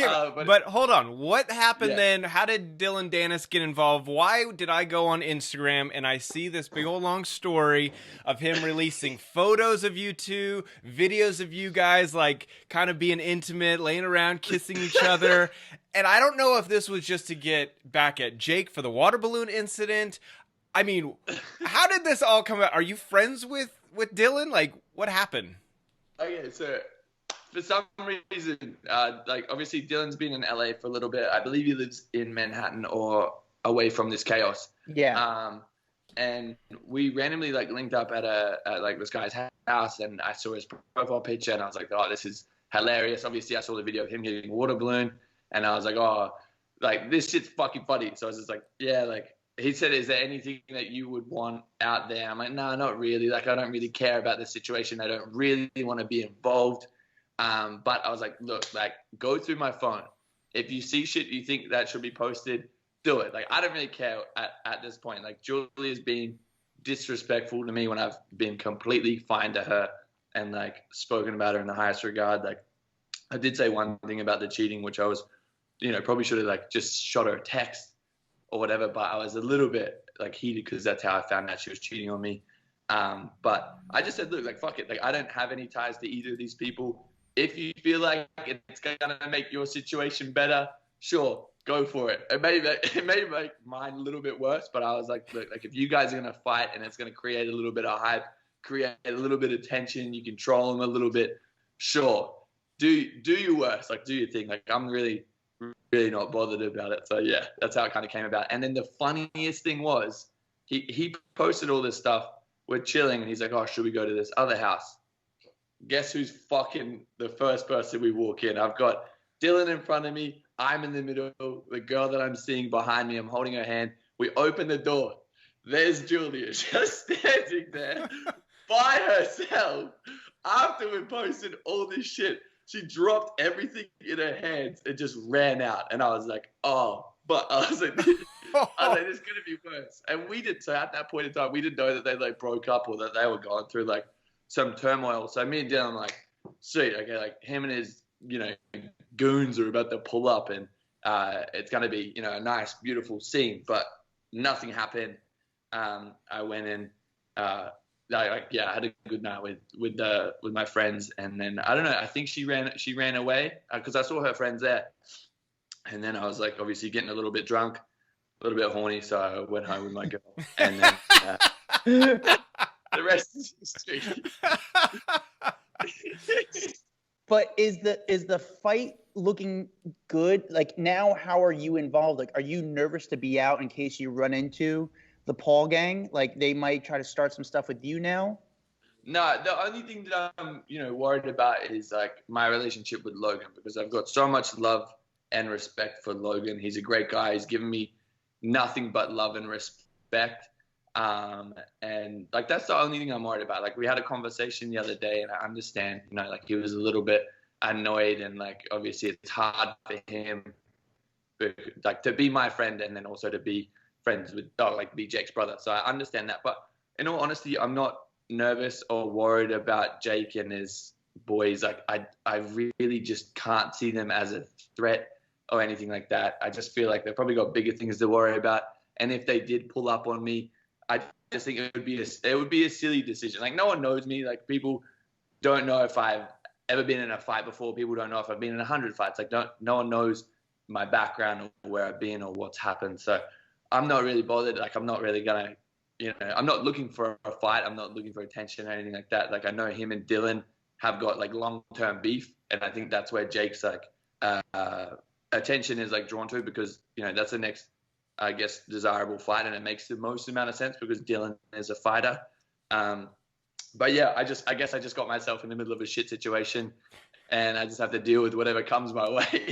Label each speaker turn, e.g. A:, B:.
A: Okay, but hold on. What happened then? How did Dillon Danis get involved? Why did I go on Instagram and I see this big old long story of him releasing photos of you two, videos of you guys like kind of being intimate, laying around, kissing each other. And I don't know if this was just to get back at Jake for the water balloon incident. I mean, how did this all come out? Are you friends with Dillon? Like, what happened?
B: Okay, so for some reason, like obviously Dillon's been in LA for a little bit. I believe he lives in Manhattan or away from this chaos.
C: Yeah.
B: And we randomly like linked up at like this guy's house, and I saw his profile picture, and I was like, oh, this is hilarious. Obviously, I saw the video of him getting a water balloon, and I was like, oh, like this shit's fucking funny. So I was just like, yeah, like. He said, is there anything that you would want out there? I'm like, no, not really. Like, I don't really care about the situation. I don't really want to be involved. But I was like, look, like, go through my phone. If you see shit you think that should be posted, do it. Like, I don't really care at this point. Like, Julia's been disrespectful to me when I've been completely fine to her and, like, spoken about her in the highest regard. Like, I did say one thing about the cheating, which I was, probably should have, like, just shot her a text or whatever, but I was a little bit like heated because that's how I found out she was cheating on me. But I just said, look, like, fuck it. Like, I don't have any ties to either of these people. If you feel like it's going to make your situation better, sure, go for it. It may make mine a little bit worse, but I was like, look, like if you guys are going to fight and it's going to create a little bit of hype, create a little bit of tension, you can troll them a little bit, sure. Do your worst. Like, do your thing. Like, I'm really not bothered about it. So yeah, that's how it kind of came about. And then the funniest thing was he posted all this stuff. We're chilling and he's like, oh, should we go to this other house? Guess who's fucking the first person we walk in? I've got Dillon in front of me. I'm in the middle. The girl that I'm seeing behind me, I'm holding her hand. We open the door. There's Julia just standing there by herself after we posted all this shit. She dropped everything in her hands and just ran out. And I was like, oh. But I was like, it's going to be worse. And we did. So at that point in time, we didn't know that they like broke up or that they were going through like some turmoil. So me and Dillon like, sweet. Okay, like him and his, goons are about to pull up and it's going to be, a nice, beautiful scene. But nothing happened. I went in. I had a good night with my friends, and then I don't know. I think she ran away because I saw her friends there, and then I was like obviously getting a little bit drunk, a little bit horny, so I went home with my girl, and then the rest is history.
C: But is the fight looking good? Like now, how are you involved? Like, are you nervous to be out in case you run into the Paul gang? Like they might try to start some stuff with you now?
B: No, the only thing that I'm, worried about is like my relationship with Logan, because I've got so much love and respect for Logan. He's a great guy. He's given me nothing but love and respect. And like, that's the only thing I'm worried about. Like we had a conversation the other day and I understand, like he was a little bit annoyed and like, obviously it's hard for him, like to be my friend and then also to be friends with, be Jake's brother. So I understand that. But in all honesty, I'm not nervous or worried about Jake and his boys. Like I really just can't see them as a threat or anything like that. I just feel like they've probably got bigger things to worry about. And if they did pull up on me, I just think it would be a silly decision. Like no one knows me. Like people don't know if I've ever been in a fight before. People don't know if I've been in 100 fights. Like no one knows my background or where I've been or what's happened. So I'm not really bothered. Like I'm not really gonna, I'm not looking for a fight. I'm not looking for attention or anything like that. Like I know him and Dillon have got like long-term beef, and I think that's where Jake's like attention is like drawn to, because that's the next, I guess, desirable fight, and it makes the most amount of sense because Dillon is a fighter. But yeah, I guess I just got myself in the middle of a shit situation, and I just have to deal with whatever comes my way.